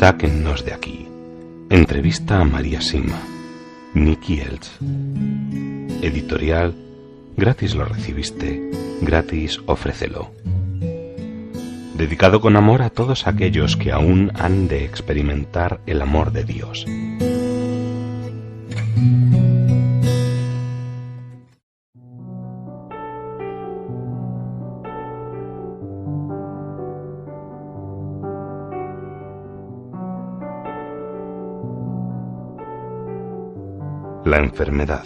Sáquennos de aquí. Entrevista a María Sima. Nicky Elts. Editorial. Gratis lo recibiste, gratis ofrécelo. Dedicado con amor a todos aquellos que aún han de experimentar el amor de Dios. La enfermedad.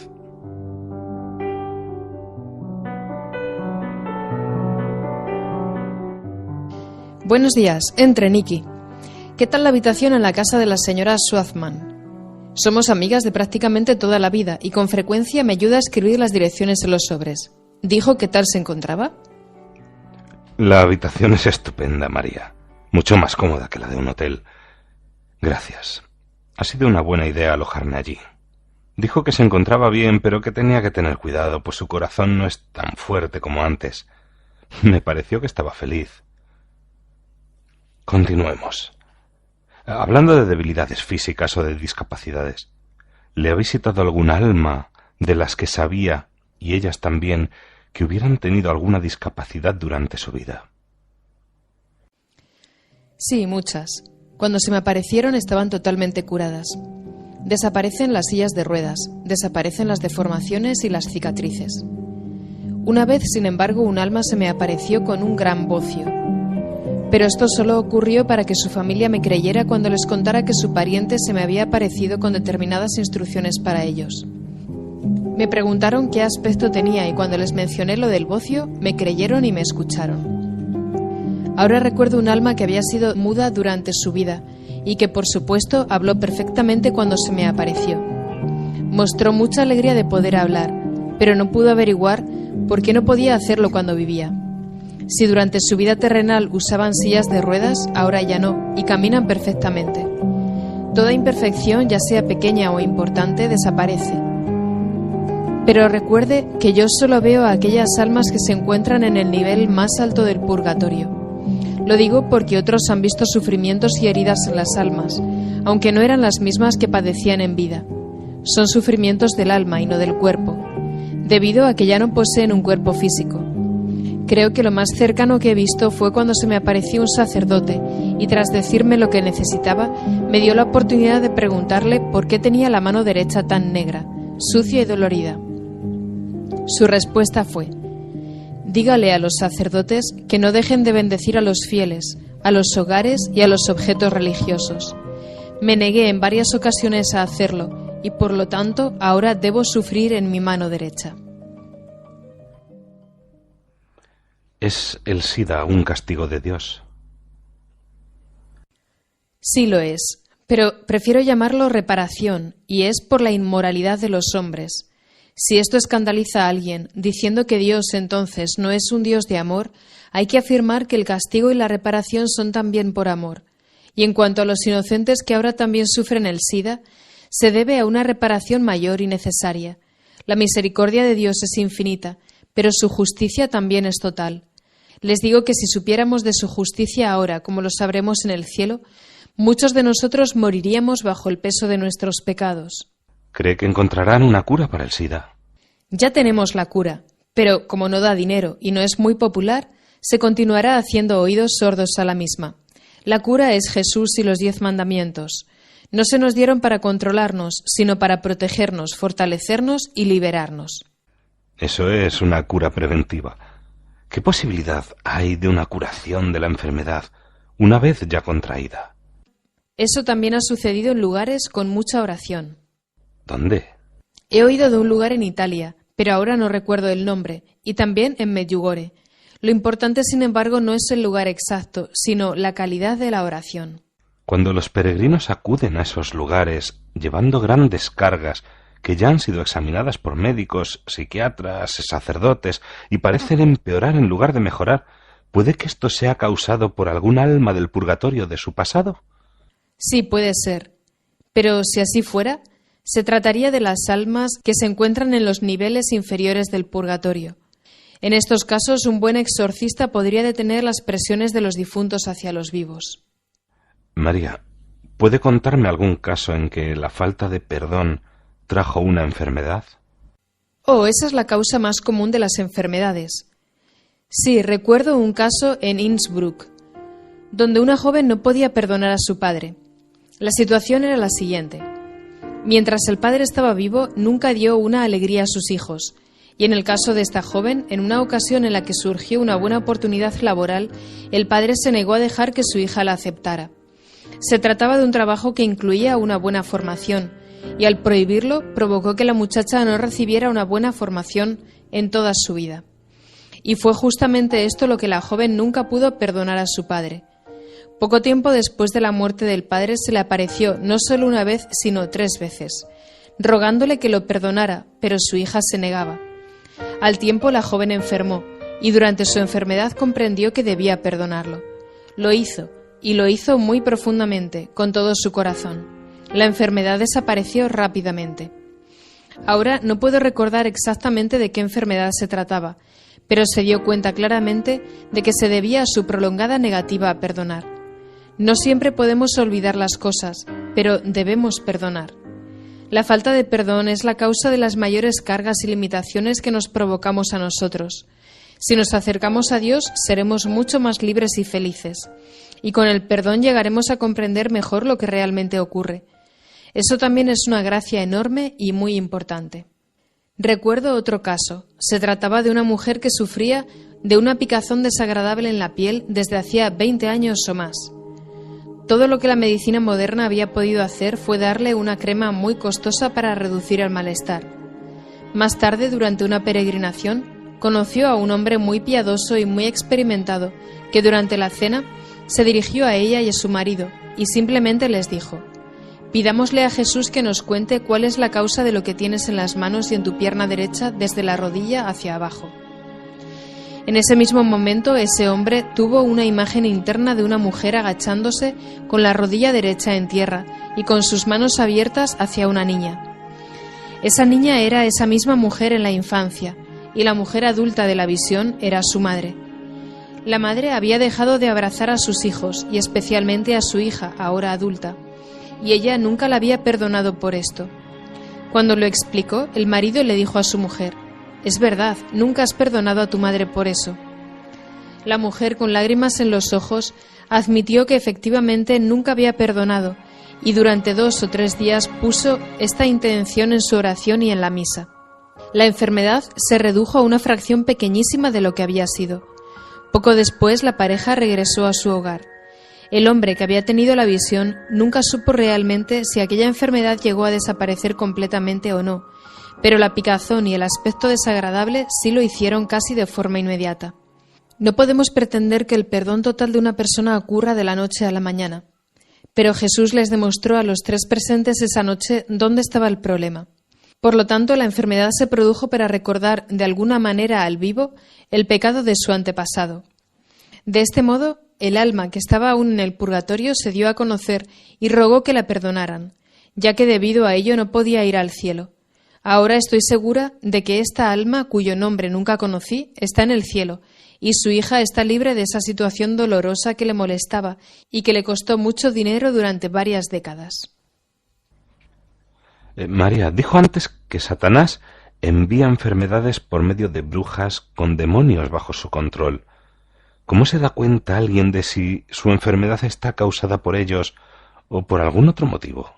Buenos días, entre Nicky. ¿Qué tal la habitación en la casa de la señora Schwarzman? Somos amigas de prácticamente toda la vida y con frecuencia me ayuda a escribir las direcciones en los sobres. ¿Dijo qué tal se encontraba? La habitación es estupenda, María. Mucho más cómoda que la de un hotel. Gracias. Ha sido una buena idea alojarme allí. Dijo que se encontraba bien, pero que tenía que tener cuidado, pues su corazón no es tan fuerte como antes. Me pareció que estaba feliz. Continuemos. Hablando de debilidades físicas o de discapacidades, ¿le ha visitado alguna alma de las que sabía, y ellas también, que hubieran tenido alguna discapacidad durante su vida? Sí, muchas. Cuando se me aparecieron estaban totalmente curadas. Desaparecen las sillas de ruedas, desaparecen las deformaciones y las cicatrices. Una vez, sin embargo, un alma se me apareció con un gran bocio. Pero esto solo ocurrió para que su familia me creyera cuando les contara que su pariente se me había aparecido con determinadas instrucciones para ellos. Me preguntaron qué aspecto tenía y cuando les mencioné lo del bocio, me creyeron y me escucharon. Ahora recuerdo un alma que había sido muda durante su vida y que, por supuesto, habló perfectamente cuando se me apareció. Mostró mucha alegría de poder hablar, pero no pudo averiguar por qué no podía hacerlo cuando vivía. Si durante su vida terrenal usaban sillas de ruedas, ahora ya no, y caminan perfectamente. Toda imperfección, ya sea pequeña o importante, desaparece. Pero recuerde que yo solo veo a aquellas almas que se encuentran en el nivel más alto del purgatorio. Lo digo porque otros han visto sufrimientos y heridas en las almas, aunque no eran las mismas que padecían en vida. Son sufrimientos del alma y no del cuerpo, debido a que ya no poseen un cuerpo físico. Creo que lo más cercano que he visto fue cuando se me apareció un sacerdote y tras decirme lo que necesitaba, me dio la oportunidad de preguntarle por qué tenía la mano derecha tan negra, sucia y dolorida. Su respuesta fue: dígale a los sacerdotes que no dejen de bendecir a los fieles, a los hogares y a los objetos religiosos. Me negué en varias ocasiones a hacerlo y por lo tanto ahora debo sufrir en mi mano derecha. ¿Es el SIDA un castigo de Dios? Sí lo es, pero prefiero llamarlo reparación, y es por la inmoralidad de los hombres. Si esto escandaliza a alguien, diciendo que Dios entonces no es un Dios de amor, hay que afirmar que el castigo y la reparación son también por amor. Y en cuanto a los inocentes que ahora también sufren el SIDA, se debe a una reparación mayor y necesaria. La misericordia de Dios es infinita, pero su justicia también es total. Les digo que si supiéramos de su justicia ahora, como lo sabremos en el cielo, muchos de nosotros moriríamos bajo el peso de nuestros pecados. ¿Cree que encontrarán una cura para el SIDA? Ya tenemos la cura, pero como no da dinero y no es muy popular, se continuará haciendo oídos sordos a la misma. La cura es Jesús y los 10 mandamientos. No se nos dieron para controlarnos, sino para protegernos, fortalecernos y liberarnos. Eso es una cura preventiva. ¿Qué posibilidad hay de una curación de la enfermedad una vez ya contraída? Eso también ha sucedido en lugares con mucha oración. ¿Dónde? He oído de un lugar en Italia, pero ahora no recuerdo el nombre, y también en Medjugorje. Lo importante, sin embargo, no es el lugar exacto, sino la calidad de la oración. Cuando los peregrinos acuden a esos lugares llevando grandes cargas que ya han sido examinadas por médicos, psiquiatras, sacerdotes y parecen empeorar en lugar de mejorar, ¿puede que esto sea causado por algún alma del purgatorio de su pasado? Sí, puede ser. Pero si así fuera, se trataría de las almas que se encuentran en los niveles inferiores del purgatorio. En estos casos, un buen exorcista podría detener las presiones de los difuntos hacia los vivos. María, ¿Puede contarme algún caso en que la falta de perdón trajo una enfermedad? Oh, esa es la causa más común de las enfermedades. Sí, recuerdo un caso en Innsbruck, donde una joven no podía perdonar a su padre. La situación era la siguiente. Mientras el padre estaba vivo, nunca dio una alegría a sus hijos. Y en el caso de esta joven, en una ocasión en la que surgió una buena oportunidad laboral, el padre se negó a dejar que su hija la aceptara. Se trataba de un trabajo que incluía una buena formación, y al prohibirlo provocó que la muchacha no recibiera una buena formación en toda su vida. Y fue justamente esto lo que la joven nunca pudo perdonar a su padre. Poco tiempo después de la muerte del padre se le apareció no solo una vez, sino 3 veces, rogándole que lo perdonara, pero su hija se negaba. Al tiempo la joven enfermó, y durante su enfermedad comprendió que debía perdonarlo. Lo hizo, y lo hizo muy profundamente, con todo su corazón. La enfermedad desapareció rápidamente. Ahora no puedo recordar exactamente de qué enfermedad se trataba, pero se dio cuenta claramente de que se debía a su prolongada negativa a perdonar. No siempre podemos olvidar las cosas, pero debemos perdonar. La falta de perdón es la causa de las mayores cargas y limitaciones que nos provocamos a nosotros. Si nos acercamos a Dios, seremos mucho más libres y felices, y con el perdón llegaremos a comprender mejor lo que realmente ocurre. Eso también es una gracia enorme y muy importante. Recuerdo otro caso. Se trataba de una mujer que sufría de una picazón desagradable en la piel desde hacía 20 años o más. Todo lo que la medicina moderna había podido hacer fue darle una crema muy costosa para reducir el malestar. Más tarde, durante una peregrinación, conoció a un hombre muy piadoso y muy experimentado que durante la cena se dirigió a ella y a su marido y simplemente les dijo: «Pidámosle a Jesús que nos cuente cuál es la causa de lo que tienes en las manos y en tu pierna derecha desde la rodilla hacia abajo». En ese mismo momento, ese hombre tuvo una imagen interna de una mujer agachándose con la rodilla derecha en tierra y con sus manos abiertas hacia una niña. Esa niña era esa misma mujer en la infancia, y la mujer adulta de la visión era su madre. La madre había dejado de abrazar a sus hijos, y especialmente a su hija, ahora adulta, y ella nunca la había perdonado por esto. Cuando lo explicó, el marido le dijo a su mujer: «Es verdad, nunca has perdonado a tu madre por eso». La mujer, con lágrimas en los ojos, admitió que efectivamente nunca había perdonado, y durante 2 o 3 días puso esta intención en su oración y en la misa. La enfermedad se redujo a una fracción pequeñísima de lo que había sido. Poco después, la pareja regresó a su hogar. El hombre que había tenido la visión nunca supo realmente si aquella enfermedad llegó a desaparecer completamente o no, pero la picazón y el aspecto desagradable sí lo hicieron casi de forma inmediata. No podemos pretender que el perdón total de una persona ocurra de la noche a la mañana, pero Jesús les demostró a los 3 presentes esa noche dónde estaba el problema. Por lo tanto, la enfermedad se produjo para recordar de alguna manera al vivo el pecado de su antepasado. De este modo, el alma que estaba aún en el purgatorio se dio a conocer y rogó que la perdonaran, ya que debido a ello no podía ir al cielo. Ahora estoy segura de que esta alma, cuyo nombre nunca conocí, está en el cielo, y su hija está libre de esa situación dolorosa que le molestaba y que le costó mucho dinero durante varias décadas. María, dijo antes que Satanás envía enfermedades por medio de brujas con demonios bajo su control. ¿Cómo se da cuenta alguien de si su enfermedad está causada por ellos o por algún otro motivo?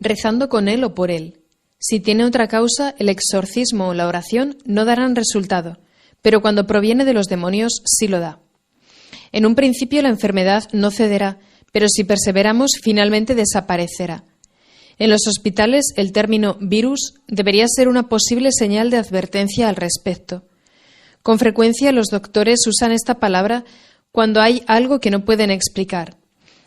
Rezando con él o por él. Si tiene otra causa, el exorcismo o la oración no darán resultado, pero cuando proviene de los demonios sí lo da. En un principio la enfermedad no cederá, pero si perseveramos finalmente desaparecerá. En los hospitales el término virus debería ser una posible señal de advertencia al respecto. Con frecuencia los doctores usan esta palabra cuando hay algo que no pueden explicar.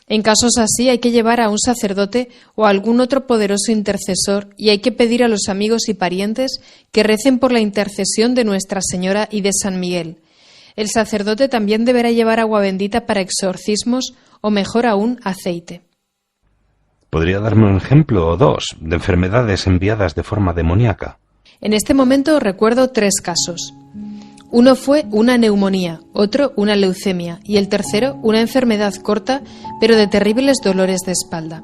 En casos así hay que llevar a un sacerdote o a algún otro poderoso intercesor y hay que pedir a los amigos y parientes que recen por la intercesión de Nuestra Señora y de San Miguel. El sacerdote también deberá llevar agua bendita para exorcismos o, mejor aún, aceite. ¿Podría darme un ejemplo o 2 de enfermedades enviadas de forma demoníaca? En este momento recuerdo 3 casos. Uno fue una neumonía, otro una leucemia y el tercero una enfermedad corta pero de terribles dolores de espalda.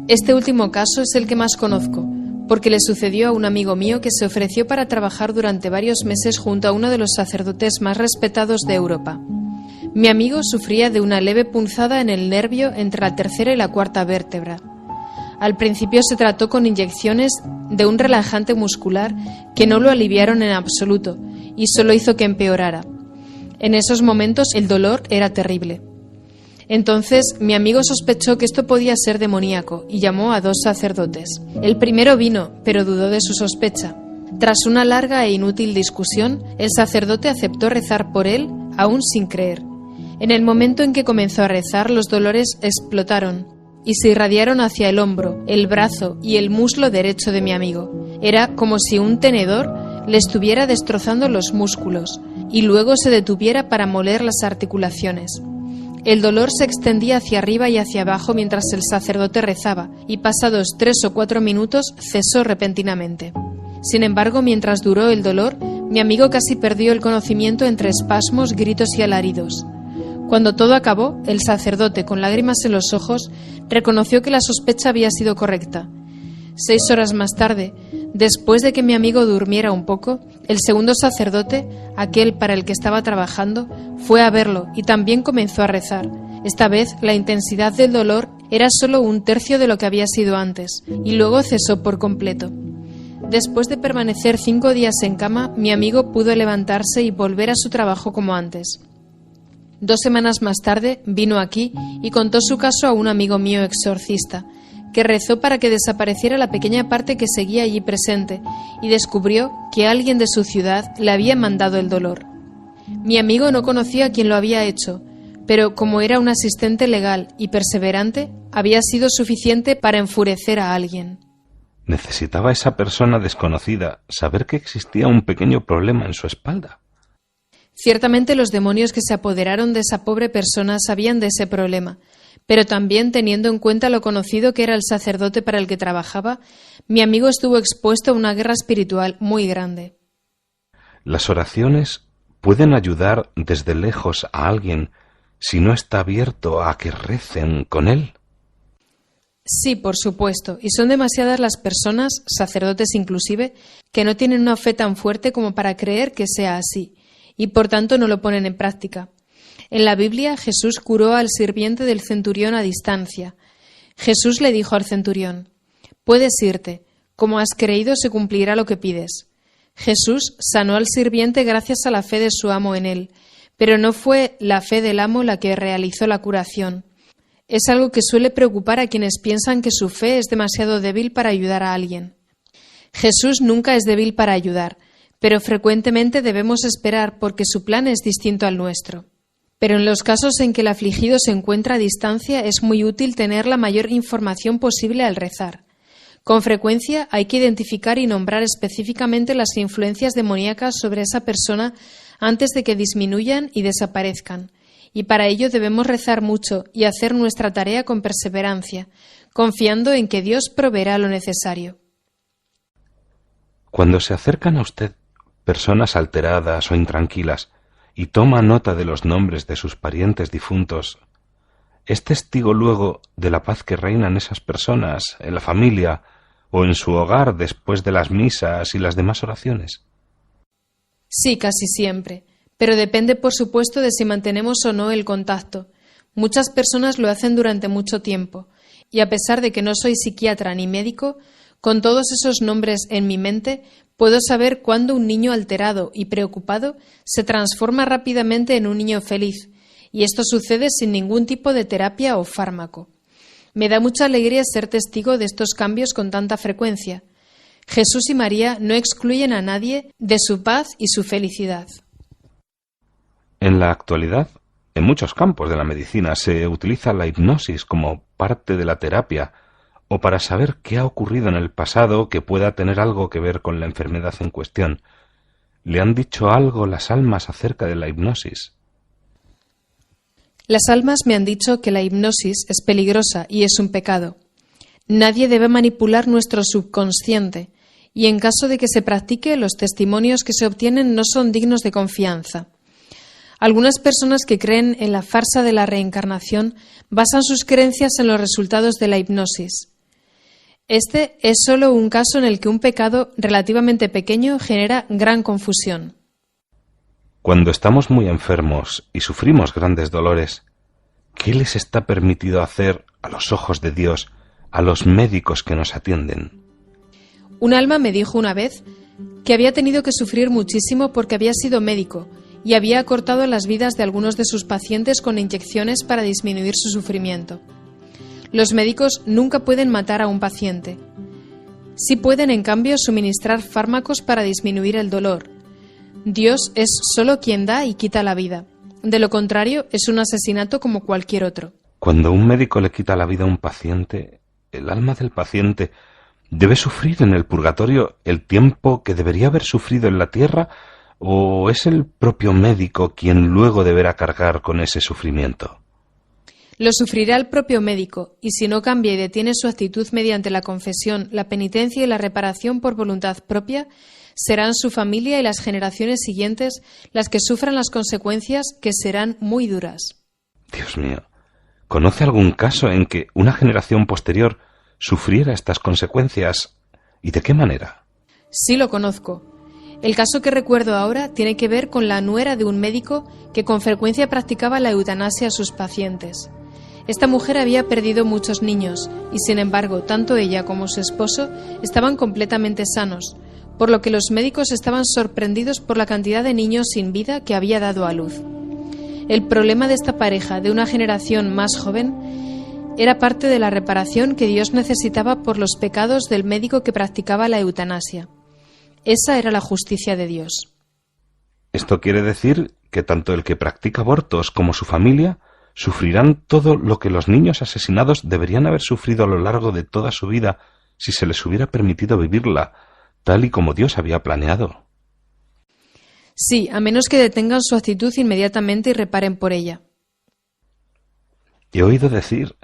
Este último caso es el que más conozco, porque le sucedió a un amigo mío que se ofreció para trabajar durante varios meses junto a uno de los sacerdotes más respetados de Europa. Mi amigo sufría de una leve punzada en el nervio entre la tercera y la cuarta vértebra. Al principio se trató con inyecciones de un relajante muscular que no lo aliviaron en absoluto y solo hizo que empeorara. En esos momentos el dolor era terrible. Entonces mi amigo sospechó que esto podía ser demoníaco y llamó a 2 sacerdotes. El primero vino, pero dudó de su sospecha. Tras una larga e inútil discusión, el sacerdote aceptó rezar por él, aún sin creer. En el momento en que comenzó a rezar, los dolores explotaron y se irradiaron hacia el hombro, el brazo y el muslo derecho de mi amigo. Era como si un tenedor le estuviera destrozando los músculos y luego se detuviera para moler las articulaciones. El dolor se extendía hacia arriba y hacia abajo mientras el sacerdote rezaba, y pasados 3 o 4 minutos cesó repentinamente. Sin embargo, mientras duró el dolor, mi amigo casi perdió el conocimiento entre espasmos, gritos y alaridos. Cuando todo acabó, el sacerdote, con lágrimas en los ojos, reconoció que la sospecha había sido correcta. 6 horas más tarde, después de que mi amigo durmiera un poco, el segundo sacerdote, aquel para el que estaba trabajando, fue a verlo y también comenzó a rezar. Esta vez la intensidad del dolor era solo 1/3 de lo que había sido antes, y luego cesó por completo. Después de permanecer 5 días en cama, mi amigo pudo levantarse y volver a su trabajo como antes. 2 semanas más tarde vino aquí y contó su caso a un amigo mío exorcista, que rezó para que desapareciera la pequeña parte que seguía allí presente y descubrió que alguien de su ciudad le había mandado el dolor. Mi amigo no conocía a quien lo había hecho, pero como era un asistente legal y perseverante, había sido suficiente para enfurecer a alguien. ¿Necesitaba esa persona desconocida saber que existía un pequeño problema en su espalda? Ciertamente los demonios que se apoderaron de esa pobre persona sabían de ese problema, pero también, teniendo en cuenta lo conocido que era el sacerdote para el que trabajaba, mi amigo estuvo expuesto a una guerra espiritual muy grande. ¿Las oraciones pueden ayudar desde lejos a alguien si no está abierto a que recen con él? Sí, por supuesto, y son demasiadas las personas, sacerdotes inclusive, que no tienen una fe tan fuerte como para creer que sea así, y por tanto no lo ponen en práctica. En la Biblia, Jesús curó al sirviente del centurión a distancia. Jesús le dijo al centurión: «Puedes irte, como has creído se cumplirá lo que pides». Jesús sanó al sirviente gracias a la fe de su amo en él, pero no fue la fe del amo la que realizó la curación. Es algo que suele preocupar a quienes piensan que su fe es demasiado débil para ayudar a alguien. Jesús nunca es débil para ayudar, pero frecuentemente debemos esperar porque su plan es distinto al nuestro. Pero en los casos en que el afligido se encuentra a distancia es muy útil tener la mayor información posible al rezar. Con frecuencia hay que identificar y nombrar específicamente las influencias demoníacas sobre esa persona antes de que disminuyan y desaparezcan. Y para ello debemos rezar mucho y hacer nuestra tarea con perseverancia, confiando en que Dios proveerá lo necesario. Cuando se acercan a usted personas alteradas o intranquilas y toma nota de los nombres de sus parientes difuntos, ¿es testigo luego de la paz que reina en esas personas, en la familia o en su hogar después de las misas y las demás oraciones? Sí, casi siempre. Pero depende, por supuesto, de si mantenemos o no el contacto. Muchas personas lo hacen durante mucho tiempo, y a pesar de que no soy psiquiatra ni médico, con todos esos nombres en mi mente, puedo saber cuándo un niño alterado y preocupado se transforma rápidamente en un niño feliz, y esto sucede sin ningún tipo de terapia o fármaco. Me da mucha alegría ser testigo de estos cambios con tanta frecuencia. Jesús y María no excluyen a nadie de su paz y su felicidad. En la actualidad, en muchos campos de la medicina se utiliza la hipnosis como parte de la terapia o para saber qué ha ocurrido en el pasado que pueda tener algo que ver con la enfermedad en cuestión. ¿Le han dicho algo las almas acerca de la hipnosis? Las almas me han dicho que la hipnosis es peligrosa y es un pecado. Nadie debe manipular nuestro subconsciente, y en caso de que se practique, los testimonios que se obtienen no son dignos de confianza. Algunas personas que creen en la farsa de la reencarnación basan sus creencias en los resultados de la hipnosis. Este es solo un caso en el que un pecado relativamente pequeño genera gran confusión. Cuando estamos muy enfermos y sufrimos grandes dolores, ¿qué les está permitido hacer a los ojos de Dios a los médicos que nos atienden? Un alma me dijo una vez que había tenido que sufrir muchísimo porque había sido médico y había acortado las vidas de algunos de sus pacientes con inyecciones para disminuir su sufrimiento. Los médicos nunca pueden matar a un paciente. Sí pueden, en cambio, suministrar fármacos para disminuir el dolor. Dios es solo quien da y quita la vida. De lo contrario, es un asesinato como cualquier otro. Cuando un médico le quita la vida a un paciente, el alma del paciente debe sufrir en el purgatorio el tiempo que debería haber sufrido en la tierra, ¿o es el propio médico quien luego deberá cargar con ese sufrimiento? Lo sufrirá el propio médico, y si no cambia y detiene su actitud mediante la confesión, la penitencia y la reparación por voluntad propia, serán su familia y las generaciones siguientes las que sufran las consecuencias, que serán muy duras. Dios mío, ¿conoce algún caso en que una generación posterior sufriera estas consecuencias? ¿Y de qué manera? Sí, lo conozco. El caso que recuerdo ahora tiene que ver con la nuera de un médico que con frecuencia practicaba la eutanasia a sus pacientes. Esta mujer había perdido muchos niños y, sin embargo, tanto ella como su esposo estaban completamente sanos, por lo que los médicos estaban sorprendidos por la cantidad de niños sin vida que había dado a luz. El problema de esta pareja de una generación más joven era parte de la reparación que Dios necesitaba por los pecados del médico que practicaba la eutanasia. Esa era la justicia de Dios. Esto quiere decir que tanto el que practica abortos como su familia sufrirán todo lo que los niños asesinados deberían haber sufrido a lo largo de toda su vida si se les hubiera permitido vivirla, tal y como Dios había planeado. Sí, a menos que detengan su actitud inmediatamente y reparen por ella. He oído decir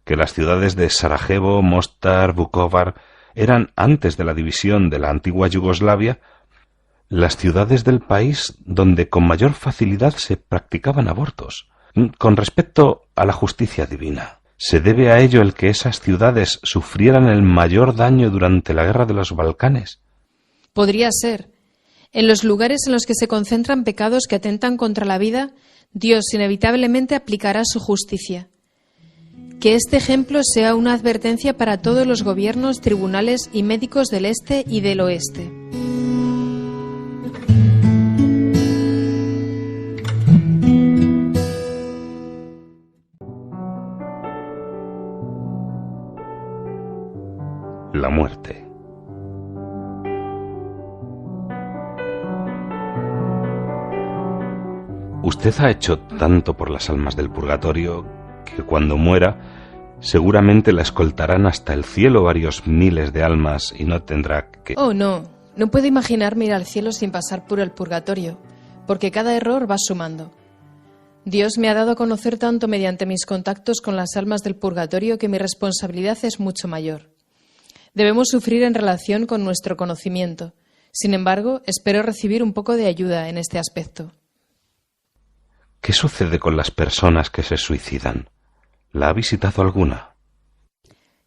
que las ciudades de Sarajevo, Mostar, Vukovar eran, antes de la división de la antigua Yugoslavia, las ciudades del país donde con mayor facilidad se practicaban abortos. Con respecto a la justicia divina, ¿se debe a ello el que esas ciudades sufrieran el mayor daño durante la guerra de los Balcanes? Podría ser. En los lugares en los que se concentran pecados que atentan contra la vida, Dios inevitablemente aplicará su justicia. Que este ejemplo sea una advertencia para todos los gobiernos, tribunales y médicos del este y del oeste. La muerte. Usted ha hecho tanto por las almas del purgatorio que cuando muera seguramente la escoltarán hasta el cielo varios miles de almas y no tendrá que... Oh, no. No puedo imaginarme ir al cielo sin pasar por el purgatorio, porque cada error va sumando. Dios me ha dado a conocer tanto mediante mis contactos con las almas del purgatorio que mi responsabilidad es mucho mayor. Debemos sufrir en relación con nuestro conocimiento. Sin embargo, espero recibir un poco de ayuda en este aspecto. ¿Qué sucede con las personas que se suicidan? ¿La ha visitado alguna?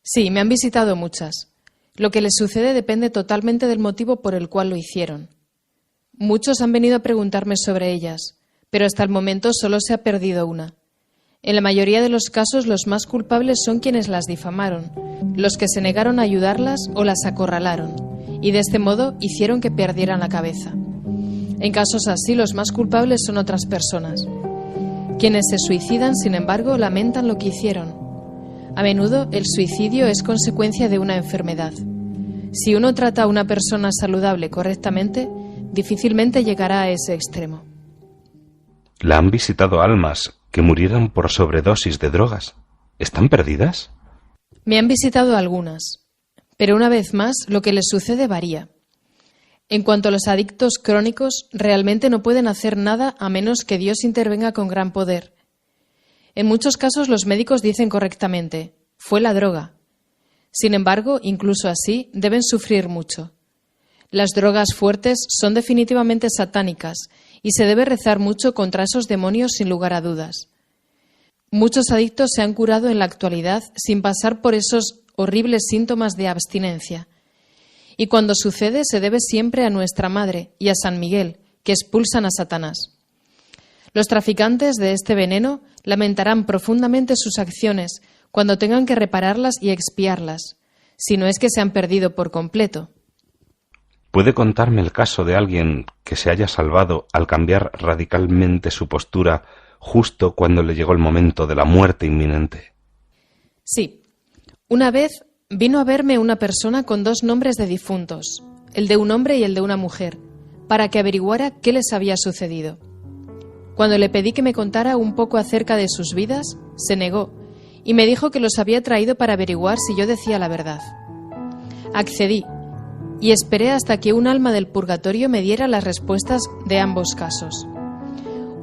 Sí, me han visitado muchas. Lo que les sucede depende totalmente del motivo por el cual lo hicieron. Muchos han venido a preguntarme sobre ellas, pero hasta el momento solo se ha perdido una. En la mayoría de los casos, los más culpables son quienes las difamaron, los que se negaron a ayudarlas o las acorralaron, y de este modo hicieron que perdieran la cabeza. En casos así, los más culpables son otras personas. Quienes se suicidan, sin embargo, lamentan lo que hicieron. A menudo, el suicidio es consecuencia de una enfermedad. Si uno trata a una persona saludable correctamente, difícilmente llegará a ese extremo. ¿La han visitado almas que murieron por sobredosis de drogas? ¿Están perdidas? Me han visitado algunas, pero una vez más, lo que les sucede varía. En cuanto a los adictos crónicos, realmente no pueden hacer nada a menos que Dios intervenga con gran poder. En muchos casos los médicos dicen correctamente, fue la droga. Sin embargo, incluso así, deben sufrir mucho. Las drogas fuertes son definitivamente satánicas y se debe rezar mucho contra esos demonios sin lugar a dudas. Muchos adictos se han curado en la actualidad sin pasar por esos horribles síntomas de abstinencia. Y cuando sucede se debe siempre a nuestra Madre y a San Miguel, que expulsan a Satanás. Los traficantes de este veneno lamentarán profundamente sus acciones cuando tengan que repararlas y expiarlas, si no es que se han perdido por completo. ¿Puede contarme el caso de alguien que se haya salvado al cambiar radicalmente su postura justo cuando le llegó el momento de la muerte inminente? Sí. Una vez vino a verme una persona con 2 nombres de difuntos, el de un hombre y el de una mujer, para que averiguara qué les había sucedido. Cuando le pedí que me contara un poco acerca de sus vidas, se negó y me dijo que los había traído para averiguar si yo decía la verdad. Accedí y esperé hasta que un alma del purgatorio me diera las respuestas de ambos casos.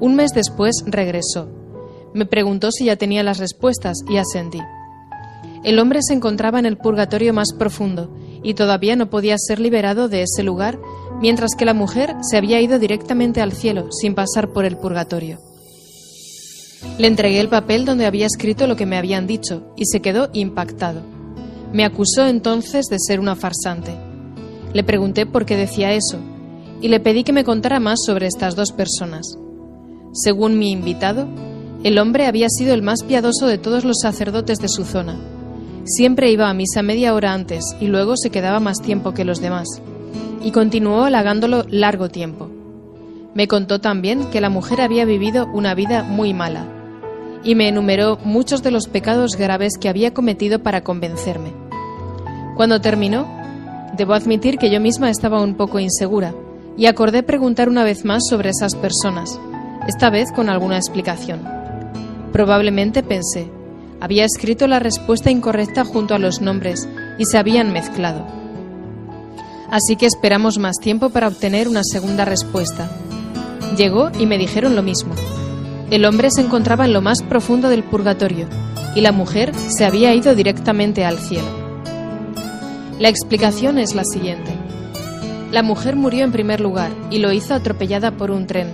Un mes después regresó. Me preguntó si ya tenía las respuestas y asentí. El hombre se encontraba en el purgatorio más profundo y todavía no podía ser liberado de ese lugar, mientras que la mujer se había ido directamente al cielo sin pasar por el purgatorio. Le entregué el papel donde había escrito lo que me habían dicho y se quedó impactado. Me acusó entonces de ser una farsante. Le pregunté por qué decía eso y le pedí que me contara más sobre estas 2 personas. Según mi invitado, el hombre había sido el más piadoso de todos los sacerdotes de su zona. Siempre iba a misa media hora antes y luego se quedaba más tiempo que los demás, y continuó halagándolo largo tiempo. Me contó también que la mujer había vivido una vida muy mala, y me enumeró muchos de los pecados graves que había cometido para convencerme. Cuando terminó, debo admitir que yo misma estaba un poco insegura, y acordé preguntar una vez más sobre esas personas, esta vez con alguna explicación. Probablemente pensé, había escrito la respuesta incorrecta junto a los nombres y se habían mezclado. Así que esperamos más tiempo para obtener una segunda respuesta. Llegó y me dijeron lo mismo. El hombre se encontraba en lo más profundo del purgatorio y la mujer se había ido directamente al cielo. La explicación es la siguiente. La mujer murió en primer lugar y lo hizo atropellada por un tren.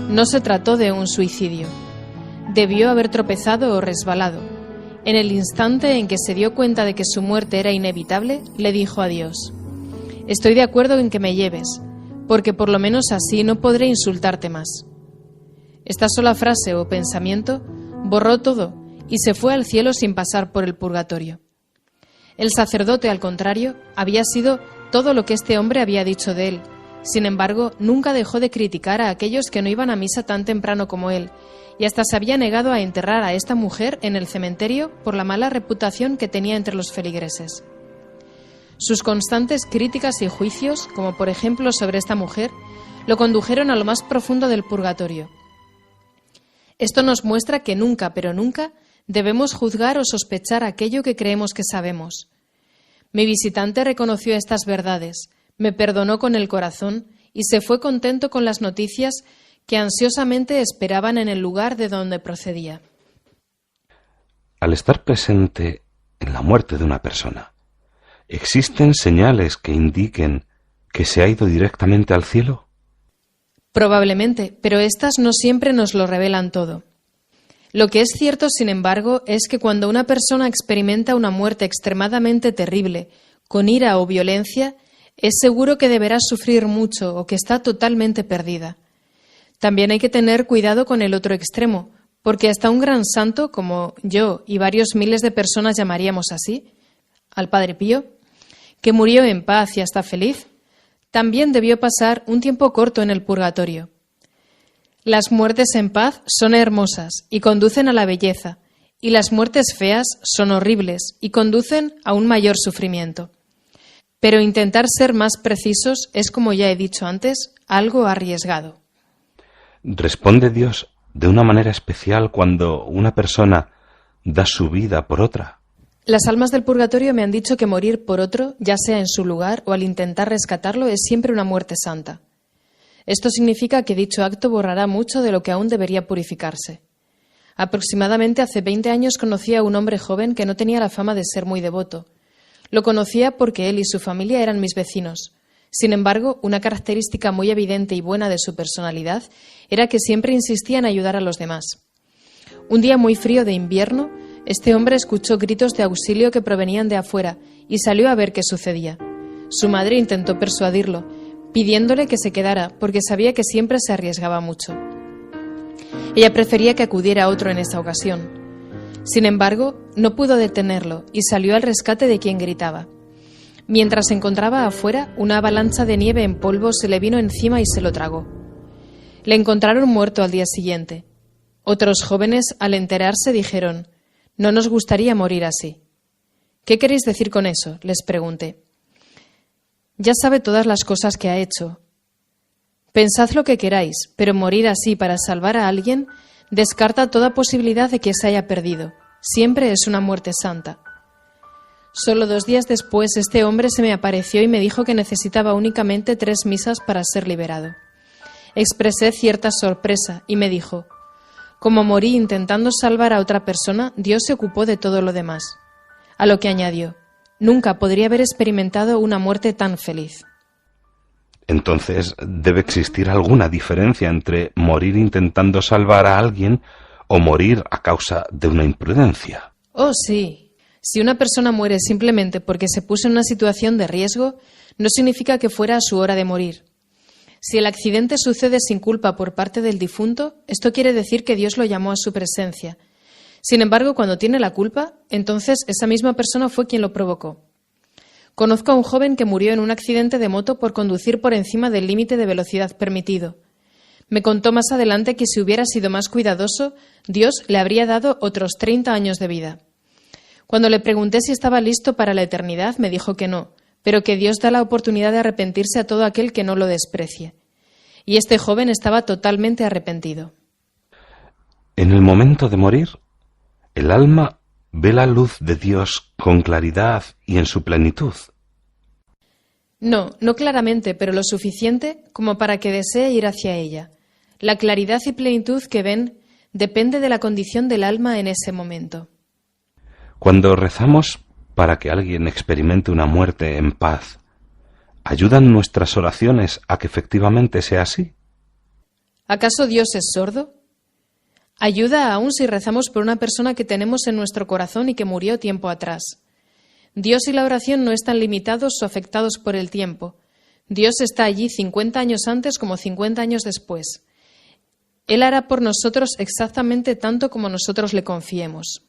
No se trató de un suicidio. Debió haber tropezado o resbalado. En el instante en que se dio cuenta de que su muerte era inevitable, le dijo a Dios: «Estoy de acuerdo en que me lleves, porque por lo menos así no podré insultarte más». Esta sola frase o pensamiento borró todo y se fue al cielo sin pasar por el purgatorio. El sacerdote, al contrario, había sido todo lo que este hombre había dicho de él. Sin embargo, nunca dejó de criticar a aquellos que no iban a misa tan temprano como él, y hasta se había negado a enterrar a esta mujer en el cementerio por la mala reputación que tenía entre los feligreses. Sus constantes críticas y juicios, como por ejemplo sobre esta mujer, lo condujeron a lo más profundo del purgatorio. Esto nos muestra que nunca, pero nunca, debemos juzgar o sospechar aquello que creemos que sabemos. Mi visitante reconoció estas verdades, me perdonó con el corazón y se fue contento con las noticias que ansiosamente esperaban en el lugar de donde procedía. Al estar presente en la muerte de una persona, ¿existen señales que indiquen que se ha ido directamente al cielo? Probablemente, pero estas no siempre nos lo revelan todo. Lo que es cierto, sin embargo, es que cuando una persona experimenta una muerte extremadamente terrible, con ira o violencia, es seguro que deberá sufrir mucho o que está totalmente perdida. También hay que tener cuidado con el otro extremo, porque hasta un gran santo, como yo y varios miles de personas llamaríamos así, al Padre Pío, que murió en paz y hasta feliz, también debió pasar un tiempo corto en el purgatorio. Las muertes en paz son hermosas y conducen a la belleza, y las muertes feas son horribles y conducen a un mayor sufrimiento. Pero intentar ser más precisos es, como ya he dicho antes, algo arriesgado. ¿Responde Dios de una manera especial cuando una persona da su vida por otra? Las almas del purgatorio me han dicho que morir por otro, ya sea en su lugar o al intentar rescatarlo, es siempre una muerte santa. Esto significa que dicho acto borrará mucho de lo que aún debería purificarse. Aproximadamente hace 20 años conocí a un hombre joven que no tenía la fama de ser muy devoto. Lo conocía porque él y su familia eran mis vecinos. Sin embargo, una característica muy evidente y buena de su personalidad era que siempre insistía en ayudar a los demás. Un día muy frío de invierno, este hombre escuchó gritos de auxilio que provenían de afuera y salió a ver qué sucedía. Su madre intentó persuadirlo, pidiéndole que se quedara porque sabía que siempre se arriesgaba mucho. Ella prefería que acudiera otro en esa ocasión. Sin embargo, no pudo detenerlo y salió al rescate de quien gritaba. Mientras se encontraba afuera, una avalancha de nieve en polvo se le vino encima y se lo tragó. Le encontraron muerto al día siguiente. Otros jóvenes, al enterarse, dijeron: «No nos gustaría morir así». «¿Qué queréis decir con eso?», les pregunté. «Ya sabe todas las cosas que ha hecho. Pensad lo que queráis, pero morir así para salvar a alguien descarta toda posibilidad de que se haya perdido. Siempre es una muerte santa». Solo 2 días después, este hombre se me apareció y me dijo que necesitaba únicamente 3 misas para ser liberado. Expresé cierta sorpresa y me dijo: «Como morí intentando salvar a otra persona, Dios se ocupó de todo lo demás». A lo que añadió: «Nunca podría haber experimentado una muerte tan feliz». Entonces, debe existir alguna diferencia entre morir intentando salvar a alguien o morir a causa de una imprudencia. Oh, sí. Si una persona muere simplemente porque se puso en una situación de riesgo, no significa que fuera su hora de morir. Si el accidente sucede sin culpa por parte del difunto, esto quiere decir que Dios lo llamó a su presencia. Sin embargo, cuando tiene la culpa, entonces esa misma persona fue quien lo provocó. Conozco a un joven que murió en un accidente de moto por conducir por encima del límite de velocidad permitido. Me contó más adelante que si hubiera sido más cuidadoso, Dios le habría dado otros 30 años de vida. Cuando le pregunté si estaba listo para la eternidad, me dijo que no, pero que Dios da la oportunidad de arrepentirse a todo aquel que no lo desprecie. Y este joven estaba totalmente arrepentido. En el momento de morir, el alma ve la luz de Dios con claridad y en su plenitud. No, no claramente, pero lo suficiente como para que desee ir hacia ella. La claridad y plenitud que ven depende de la condición del alma en ese momento. Cuando rezamos para que alguien experimente una muerte en paz, ¿ayudan nuestras oraciones a que efectivamente sea así? ¿Acaso Dios es sordo? Ayuda aún si rezamos por una persona que tenemos en nuestro corazón y que murió tiempo atrás. Dios y la oración no están limitados o afectados por el tiempo. Dios está allí 50 años antes como 50 años después. Él hará por nosotros exactamente tanto como nosotros le confiemos.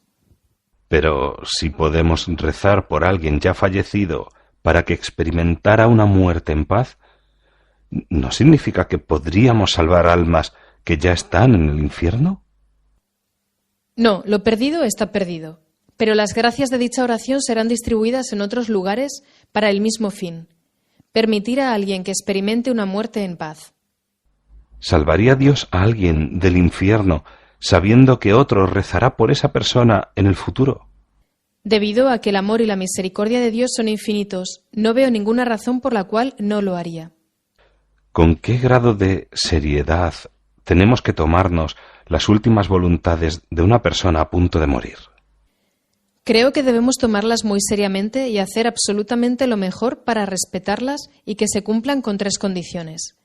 Pero si podemos rezar por alguien ya fallecido para que experimentara una muerte en paz, ¿no significa que podríamos salvar almas que ya están en el infierno? No, lo perdido está perdido, pero las gracias de dicha oración serán distribuidas en otros lugares para el mismo fin: permitir a alguien que experimente una muerte en paz. ¿Salvaría Dios a alguien del infierno sabiendo que otro rezará por esa persona en el futuro? Debido a que el amor y la misericordia de Dios son infinitos, no veo ninguna razón por la cual no lo haría. ¿Con qué grado de seriedad tenemos que tomarnos las últimas voluntades de una persona a punto de morir? Creo que debemos tomarlas muy seriamente y hacer absolutamente lo mejor para respetarlas y que se cumplan con 3 condiciones.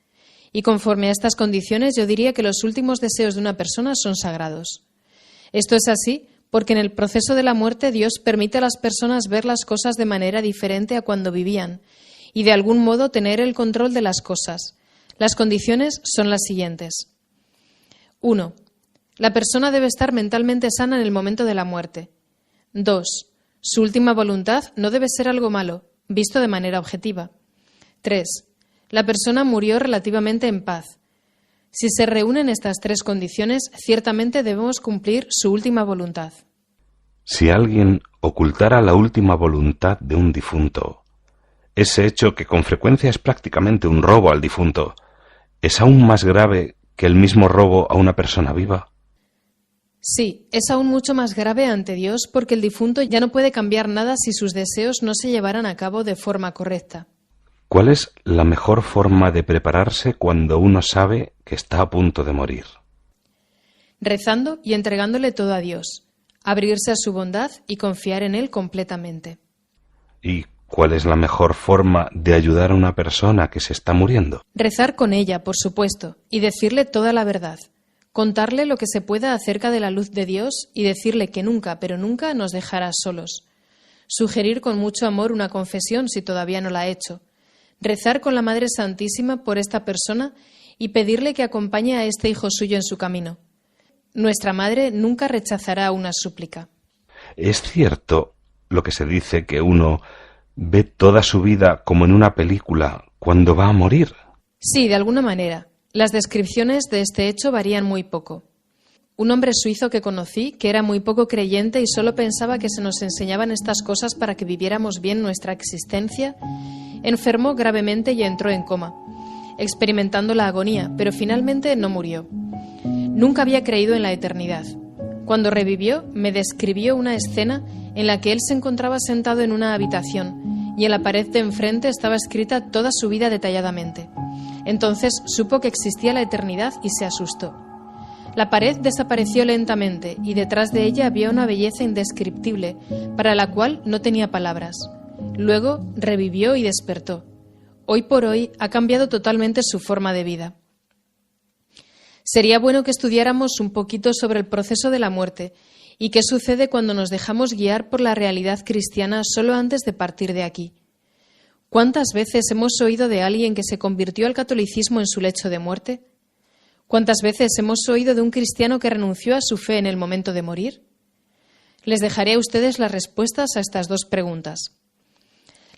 Y conforme a estas condiciones, yo diría que los últimos deseos de una persona son sagrados. Esto es así porque en el proceso de la muerte Dios permite a las personas ver las cosas de manera diferente a cuando vivían y de algún modo tener el control de las cosas. Las condiciones son las siguientes. 1. La persona debe estar mentalmente sana en el momento de la muerte. 2. Su última voluntad no debe ser algo malo, visto de manera objetiva. 3. La persona murió relativamente en paz. Si se reúnen estas 3 condiciones, ciertamente debemos cumplir su última voluntad. Si alguien ocultara la última voluntad de un difunto, ese hecho, que con frecuencia es prácticamente un robo al difunto, ¿es aún más grave que el mismo robo a una persona viva? Sí, es aún mucho más grave ante Dios porque el difunto ya no puede cambiar nada si sus deseos no se llevaran a cabo de forma correcta. ¿Cuál es la mejor forma de prepararse cuando uno sabe que está a punto de morir? Rezando y entregándole todo a Dios, abrirse a su bondad y confiar en Él completamente. ¿Y ¿cuál es la mejor forma de ayudar a una persona que se está muriendo? Rezar con ella, por supuesto, y decirle toda la verdad. Contarle lo que se pueda acerca de la luz de Dios y decirle que nunca, pero nunca nos dejará solos. Sugerir con mucho amor una confesión si todavía no la ha hecho. Rezar con la Madre Santísima por esta persona y pedirle que acompañe a este hijo suyo en su camino. Nuestra Madre nunca rechazará una súplica. ¿Es cierto lo que se dice que uno ve toda su vida como en una película cuando va a morir? Sí, de alguna manera. Las descripciones de este hecho varían muy poco. Un hombre suizo que conocí, que era muy poco creyente y solo pensaba que se nos enseñaban estas cosas para que viviéramos bien nuestra existencia, enfermó gravemente y entró en coma, experimentando la agonía, pero finalmente no murió. Nunca había creído en la eternidad. Cuando revivió, me describió una escena en la que él se encontraba sentado en una habitación y en la pared de enfrente estaba escrita toda su vida detalladamente. Entonces supo que existía la eternidad y se asustó. La pared desapareció lentamente y detrás de ella había una belleza indescriptible para la cual no tenía palabras. Luego revivió y despertó. Hoy por hoy ha cambiado totalmente su forma de vida. Sería bueno que estudiáramos un poquito sobre el proceso de la muerte y qué sucede cuando nos dejamos guiar por la realidad cristiana solo antes de partir de aquí. ¿Cuántas veces hemos oído de alguien que se convirtió al catolicismo en su lecho de muerte? ¿Cuántas veces hemos oído de un cristiano que renunció a su fe en el momento de morir? Les dejaré a ustedes las respuestas a estas dos preguntas.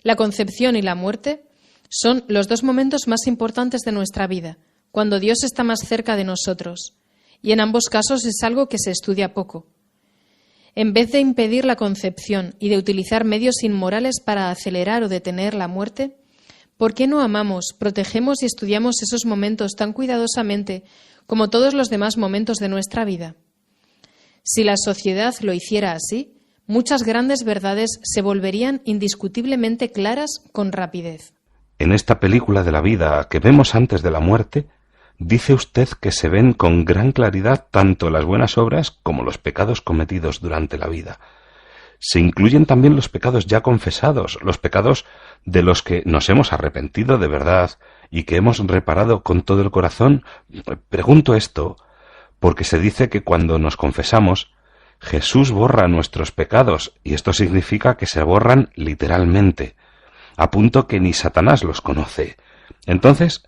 La concepción y la muerte son los dos momentos más importantes de nuestra vida, cuando Dios está más cerca de nosotros, y en ambos casos es algo que se estudia poco. En vez de impedir la concepción y de utilizar medios inmorales para acelerar o detener la muerte, ¿por qué no amamos, protegemos y estudiamos esos momentos tan cuidadosamente como todos los demás momentos de nuestra vida? Si la sociedad lo hiciera así, muchas grandes verdades se volverían indiscutiblemente claras con rapidez. En esta película de la vida que vemos antes de la muerte, dice usted que se ven con gran claridad tanto las buenas obras como los pecados cometidos durante la vida. Se incluyen también los pecados ya confesados, los pecados de los que nos hemos arrepentido de verdad y que hemos reparado con todo el corazón. Pregunto esto porque se dice que cuando nos confesamos, Jesús borra nuestros pecados, y esto significa que se borran literalmente, a punto que ni Satanás los conoce. Entonces,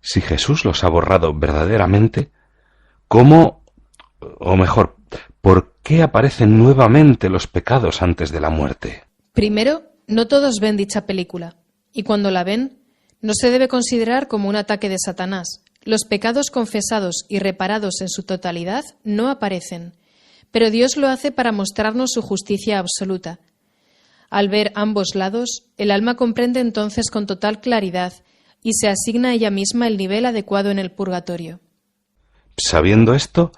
si Jesús los ha borrado verdaderamente, ¿cómo, o mejor, por qué aparecen nuevamente los pecados antes de la muerte? Primero, no todos ven dicha película, y cuando la ven, no se debe considerar como un ataque de Satanás. Los pecados confesados y reparados en su totalidad no aparecen, pero Dios lo hace para mostrarnos su justicia absoluta. Al ver ambos lados, el alma comprende entonces con total claridad y se asigna a ella misma el nivel adecuado en el purgatorio. Sabiendo esto,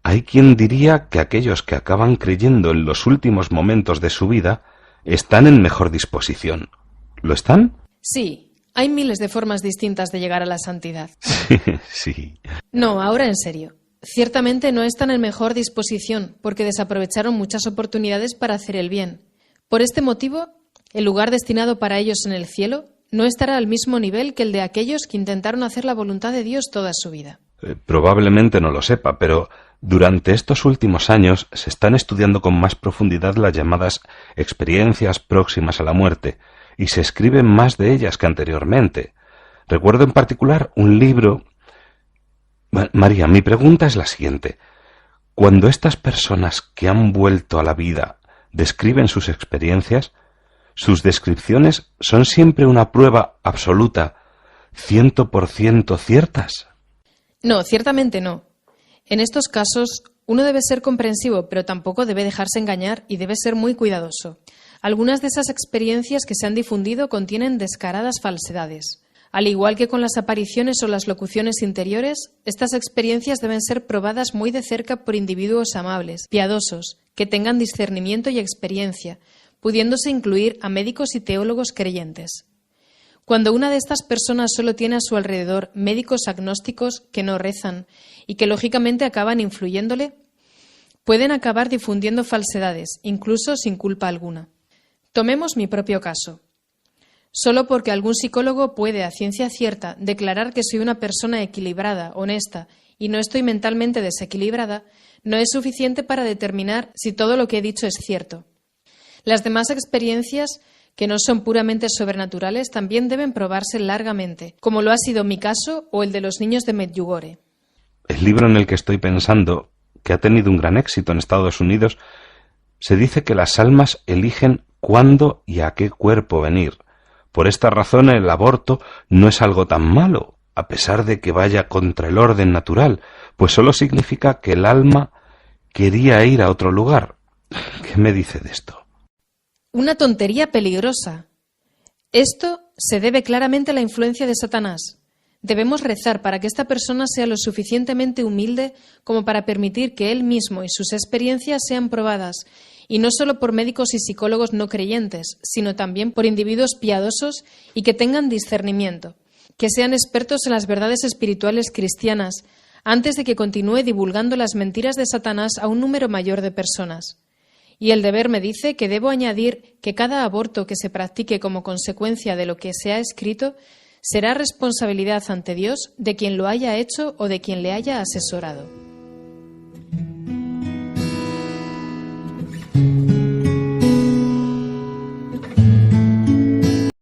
hay quien diría que aquellos que acaban creyendo en los últimos momentos de su vida están en mejor disposición. ¿Lo están? Sí, hay miles de formas distintas de llegar a la santidad. Sí. No, ahora en serio. Ciertamente no están en mejor disposición porque desaprovecharon muchas oportunidades para hacer el bien. Por este motivo, el lugar destinado para ellos en el cielo no estará al mismo nivel que el de aquellos que intentaron hacer la voluntad de Dios toda su vida. Probablemente no lo sepa, pero durante estos últimos años se están estudiando con más profundidad las llamadas experiencias próximas a la muerte, y se escriben más de ellas que anteriormente. Recuerdo en particular un libro... María, mi pregunta es la siguiente. Cuando estas personas que han vuelto a la vida describen sus experiencias, sus descripciones son siempre una prueba absoluta, 100% ciertas. No, ciertamente no. En estos casos, uno debe ser comprensivo, pero tampoco debe dejarse engañar y debe ser muy cuidadoso. Algunas de esas experiencias que se han difundido contienen descaradas falsedades. Al igual que con las apariciones o las locuciones interiores, estas experiencias deben ser probadas muy de cerca por individuos amables, piadosos, que tengan discernimiento y experiencia, pudiéndose incluir a médicos y teólogos creyentes. Cuando una de estas personas solo tiene a su alrededor médicos agnósticos que no rezan y que lógicamente acaban influyéndole, pueden acabar difundiendo falsedades, incluso sin culpa alguna. Tomemos mi propio caso. Solo porque algún psicólogo puede, a ciencia cierta, declarar que soy una persona equilibrada, honesta y no estoy mentalmente desequilibrada, no es suficiente para determinar si todo lo que he dicho es cierto. Las demás experiencias, que no son puramente sobrenaturales, también deben probarse largamente, como lo ha sido mi caso o el de los niños de Medjugorje. El libro en el que estoy pensando, que ha tenido un gran éxito en Estados Unidos, se dice que las almas eligen cuándo y a qué cuerpo venir. Por esta razón el aborto no es algo tan malo, a pesar de que vaya contra el orden natural, pues solo significa que el alma quería ir a otro lugar. ¿Qué me dice de esto? Una tontería peligrosa. Esto se debe claramente a la influencia de Satanás. Debemos rezar para que esta persona sea lo suficientemente humilde como para permitir que él mismo y sus experiencias sean probadas, y no solo por médicos y psicólogos no creyentes, sino también por individuos piadosos y que tengan discernimiento, que sean expertos en las verdades espirituales cristianas, antes de que continúe divulgando las mentiras de Satanás a un número mayor de personas. Y el deber me dice que debo añadir que cada aborto que se practique como consecuencia de lo que se ha escrito será responsabilidad ante Dios de quien lo haya hecho o de quien le haya asesorado.